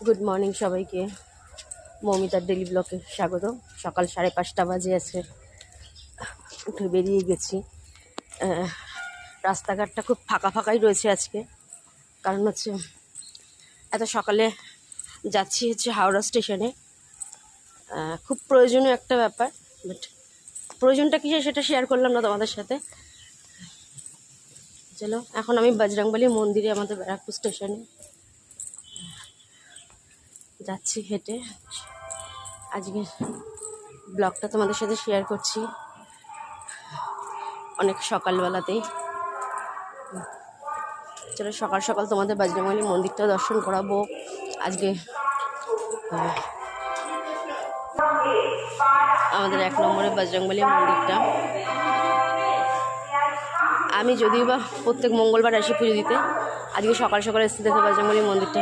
Good morning সবাইকে। মৌমিতার daily ব্লকে স্বাগত। সকাল 5:30 বাজে আছে, উঠে বেরিয়ে গেছি। রাস্তাঘাটটা খুব ফাঁকা ফাঁকাই রয়েছে আজকে, কারণ হচ্ছে এত সকালে যাচ্ছি হাওড়া স্টেশনে। খুব প্রয়োজনীয় একটা ব্যাপার, বাট প্রয়োজনটা কিসে সেটা শেয়ার করলাম না তোমাদের সাথে। চলো, এখন আমি বজরংবলী মন্দিরে, আমাদের ব্যারাকপুর স্টেশনে যাচ্ছি হেঁটে। আজকে ব্লগটা তোমাদের সাথে শেয়ার করছি অনেক সকালবেলাতেই। চলো সকাল সকাল তোমাদের বজরংবলী মন্দিরটা দর্শন করাবো আজকে। আমাদের 1 নম্বরে বজরংবলী মন্দিরটা। আমি যদিও বা প্রত্যেক মঙ্গলবার আসি পুজো দিতে, আজকে সকাল সকাল এসে দেখে বজরংবলী মন্দিরটা